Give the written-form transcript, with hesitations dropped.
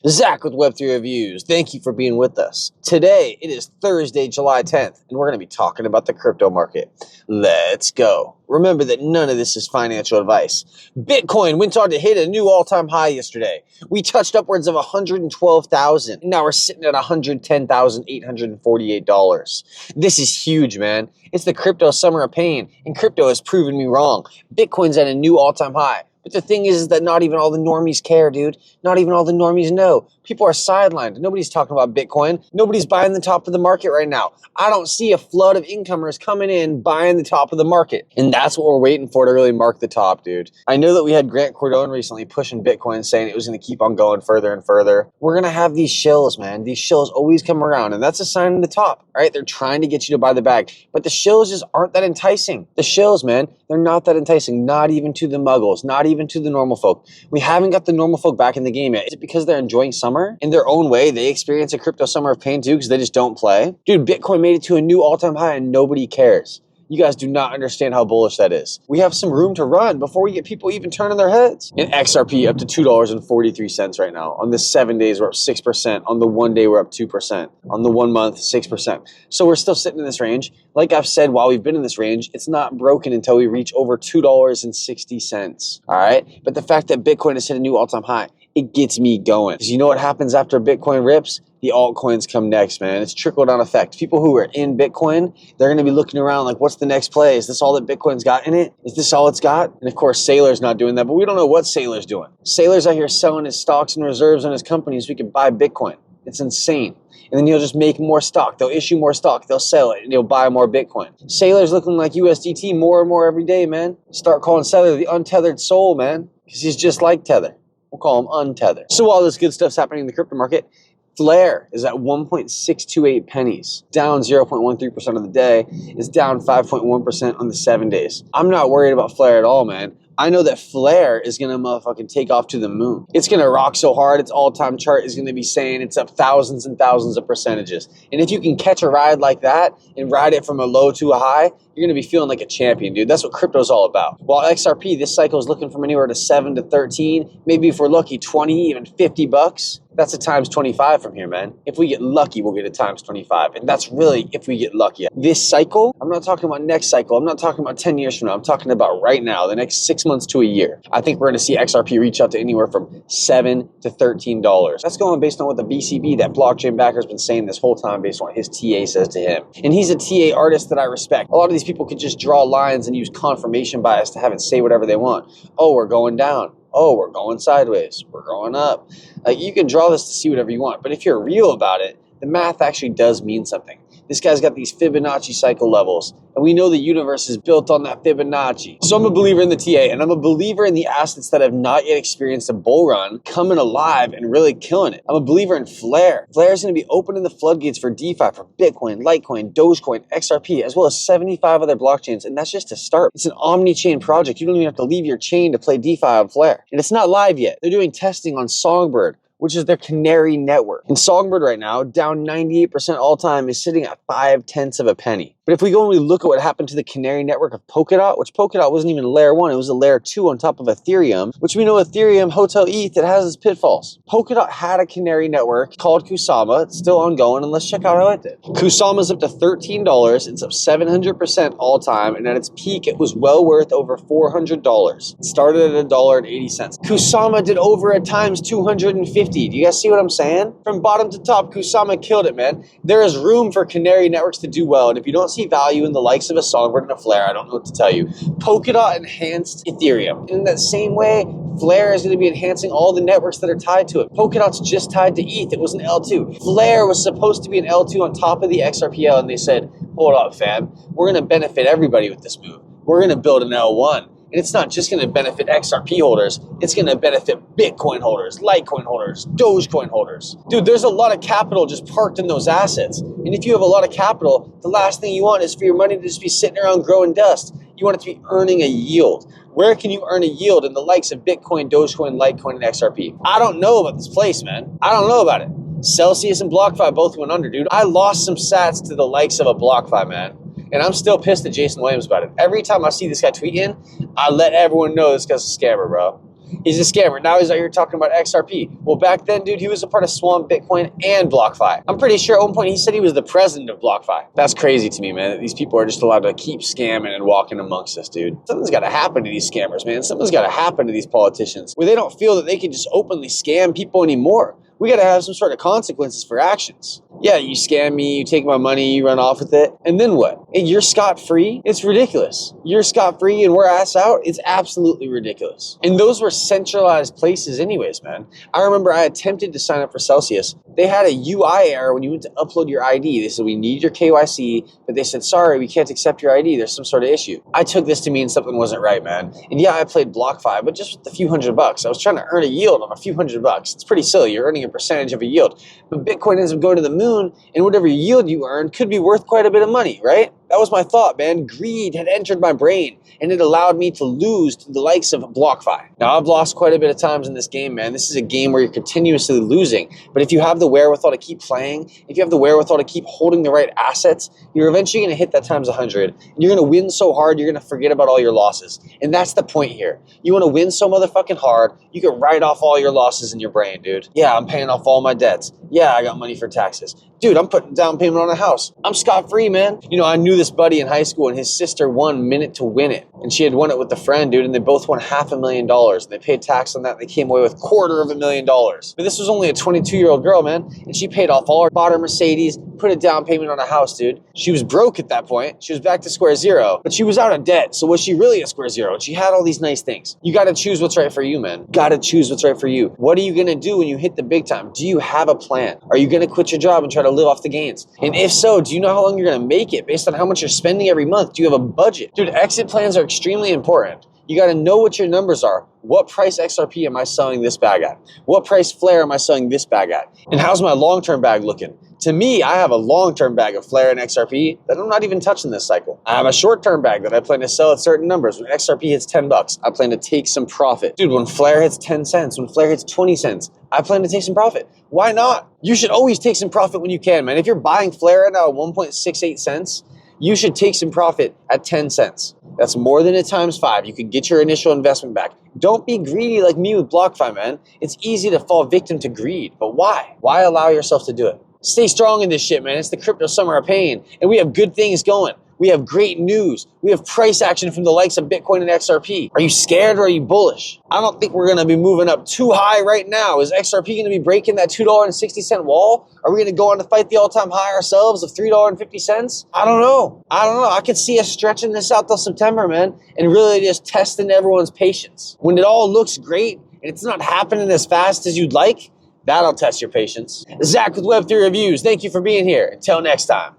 Zach with Web3 Reviews. Thank you for being with us. Today, it is Thursday, July 10th, and we're going to be talking about the crypto market. Let's go. Remember that none of this is financial advice. Bitcoin went on to hit a new all-time high yesterday. We touched upwards of 112,000, and now we're sitting at $110,848. This is huge, man. It's the crypto summer of pain, and crypto has proven me wrong. Bitcoin's at a new all-time high. But the thing is that not even all the normies care, dude. Not even all the normies know. People are sidelined. Nobody's talking about Bitcoin. Nobody's buying the top of the market right now. I don't see a flood of incomers coming in buying the top of the market. And that's what we're waiting for to really mark the top, dude. I know that we had Grant Cardone recently pushing Bitcoin, saying it was going to keep on going further and further. We're going to have these shills, man. These shills always come around, and that's a sign of the top, right? They're trying to get you to buy the bag. But the shills just aren't that enticing. The shills, man, they're not that enticing. Not even to the muggles. Not even to the normal folk. We haven't got the normal folk back in the game yet. Is it because they're enjoying summer? In their own way, they experience a crypto summer of pain too because they just don't play? Dude, Bitcoin made it to a new all-time high and nobody cares. You guys do not understand how bullish that is. We have some room to run before we get people even turning their heads. In XRP, up to $2.43 right now. On the 7 days, we're up 6%. On the 1 day, we're up 2%. On the 1 month, 6%. So we're still sitting in this range. Like I've said, while we've been in this range, it's not broken until we reach over $2.60. All right? But the fact that Bitcoin has hit a new all-time high, it gets me going. Because you know what happens after Bitcoin rips? The altcoins come next, man. It's trickle-down effect. People who are in Bitcoin, they're going to be looking around like, what's the next play? Is this all that Bitcoin's got in it? Is this all it's got? And of course, Sailor's not doing that, but we don't know what Sailor's doing. Sailor's out here selling his stocks and reserves on his company so we can buy Bitcoin. It's insane. And then he'll just make more stock. They'll issue more stock. They'll sell it, and he'll buy more Bitcoin. Sailor's looking like USDT more and more every day, man. Start calling Sailor the untethered soul, man, because he's just like Tether. We'll call him untethered. So while this good stuff's happening in the crypto market, Flr is at 1.628 pennies, down 0.13% of the day, is down 5.1% on the 7 days. I'm not worried about Flr at all, man. I know that Flr is going to motherfucking take off to the moon. It's going to rock so hard, its all-time chart is going to be saying it's up thousands and thousands of percentages. And if you can catch a ride like that and ride it from a low to a high, you're going to be feeling like a champion, dude. That's what crypto's all about. While XRP, this cycle is looking from anywhere to 7 to 13, maybe if we're lucky, 20, even 50 bucks. That's a times 25 from here, man. If we get lucky, we'll get a times 25. And that's really if we get lucky. This cycle, I'm not talking about next cycle. I'm not talking about 10 years from now. I'm talking about right now, the next 6 months to a year. I think we're going to see XRP reach out to anywhere from $7 to $13. That's going based on what the BCB, that blockchain backer, has been saying this whole time based on what his TA says to him. And he's a TA artist that I respect. A lot of these people could just draw lines and use confirmation bias to have it say whatever they want. Oh, we're going down. Oh, we're going sideways. We're going up. You can draw this to see whatever you want. But if you're real about it, the math actually does mean something. This guy's got these Fibonacci cycle levels, and we know the universe is built on that Fibonacci. So I'm a believer in the TA, and I'm a believer in the assets that have not yet experienced a bull run coming alive and really killing it. I'm a believer in Flr. Flr is going to be opening the floodgates for DeFi, for Bitcoin, Litecoin, Dogecoin, XRP, as well as 75 other blockchains, and that's just to start. It's an omni-chain project. You don't even have to leave your chain to play DeFi on Flr. And it's not live yet. They're doing testing on Songbird, which is their canary network. And Songbird right now, down 98% all time, is sitting at 0.5 of a penny. But if we go and we look at what happened to the canary network of Polkadot, which Polkadot wasn't even layer 1, it was a layer 2 on top of Ethereum, which we know Ethereum, Hotel ETH, it has its pitfalls. Polkadot had a canary network called Kusama. It's still ongoing, and let's check out how it did. Kusama's up to $13. It's up 700% all time, and at its peak, it was well worth over $400. It started at $1.80. Kusama did over at times 250. Do you guys see what I'm saying? From bottom to top, Kusama killed it, man. There is room for canary networks to do well, and if you don't see value in the likes of a Songbird and a Flr, I don't know what to tell you. Polkadot enhanced Ethereum. In that same way, Flr is going to be enhancing all the networks that are tied to it. Polkadot's just tied to ETH. It was an L2. Flr was supposed to be an L2 on top of the XRPL, and they said, hold up, fam. We're going to benefit everybody with this move. We're going to build an L1. And it's not just going to benefit XRP holders. It's going to benefit Bitcoin holders, Litecoin holders, Dogecoin holders. Dude, there's a lot of capital just parked in those assets. And if you have a lot of capital, the last thing you want is for your money to just be sitting around growing dust. You want it to be earning a yield. Where can you earn a yield in the likes of Bitcoin, Dogecoin, Litecoin, and XRP? I don't know about this place, man. I don't know about it. Celsius and BlockFi both went under, dude. I lost some sats to the likes of a BlockFi, man. And I'm still pissed at Jason Williams about it. Every time I see this guy tweeting, I let everyone know this guy's a scammer, bro. He's a scammer. Now he's out here talking about XRP. Well, back then, dude, he was a part of Swamp, Bitcoin, and BlockFi. I'm pretty sure at one point he said he was the president of BlockFi. That's crazy to me, man. These people are just allowed to keep scamming and walking amongst us, dude. Something's got to happen to these scammers, man. Something's got to happen to these politicians where they don't feel that they can just openly scam people anymore. We got to have some sort of consequences for actions. Yeah, you scam me, you take my money, you run off with it, and then what? And you're scot-free? It's ridiculous. You're scot-free and we're ass out? It's absolutely ridiculous. And those were centralized places anyways, man. I remember I attempted to sign up for Celsius. They had a UI error when you went to upload your ID. They said, we need your KYC, but they said, sorry, we can't accept your ID. There's some sort of issue. I took this to mean something wasn't right, man. And yeah, I played BlockFi, but just with a few $100. I was trying to earn a yield on a few $100. It's pretty silly. You're earning a percentage of a yield. But Bitcoin ends up going to the moon, and whatever yield you earn could be worth quite a bit of money, right? That was my thought, man. Greed had entered my brain, and it allowed me to lose to the likes of BlockFi. Now, I've lost quite a bit of times in this game, man. This is a game where you're continuously losing. But if you have the wherewithal to keep playing, if you have the wherewithal to keep holding the right assets, you're eventually going to hit that times 100. And you're going to win so hard, you're going to forget about all your losses. And that's the point here. You want to win so motherfucking hard, you can write off all your losses in your brain, dude. Yeah, I'm paying off all my debts. Yeah, I got money for taxes. Dude, I'm putting down payment on a house. I'm scot-free, man. You know, I knew this buddy in high school, and his sister won minute to win it. And she had won it with a friend, dude, and they both won $500,000. And they paid tax on that, and they came away with $250,000. But this was only a 22-year-old girl, man. And she paid off all her, bought her Mercedes, put a down payment on a house, dude. She was broke at that point. She was back to square zero, but she was out of debt. So was she really at square zero? And she had all these nice things. You got to choose what's right for you, man. Got to choose what's right for you. What are you going to do when you hit the big time? Do you have a plan? Are you going to quit your job and try to live off the gains? And if so, do you know how long you're going to make it based on how much you're spending every month? Do you have a budget? Dude, exit plans are extremely important. You got to know what your numbers are. What price XRP am I selling this bag at? What price Flare am I selling this bag at? And how's my long-term bag looking? To me, I have a long-term bag of Flare and XRP that I'm not even touching this cycle. I have a short-term bag that I plan to sell at certain numbers. When XRP hits $10, I plan to take some profit. Dude, when Flare hits 10 cents, when Flare hits 20 cents, I plan to take some profit. Why not? You should always take some profit when you can, man. If you're buying Flare right now at 1.68 cents, you should take some profit at 10 cents. That's more than a times 5. You could get your initial investment back. Don't be greedy like me with BlockFi, man. It's easy to fall victim to greed, but why? Why allow yourself to do it? Stay strong in this shit, man. It's the crypto summer of pain, and we have good things going. We have great news. We have price action from the likes of Bitcoin and XRP. Are you scared or are you bullish? I don't think we're going to be moving up too high right now. Is XRP going to be breaking that $2.60 wall? Are we going to go on to fight the all-time high ourselves of $3.50? I don't know. I could see us stretching this out till September, man, and really just testing everyone's patience. When it all looks great and it's not happening as fast as you'd like, that'll test your patience. Zach with Web3 Reviews. Thank you for being here. Until next time.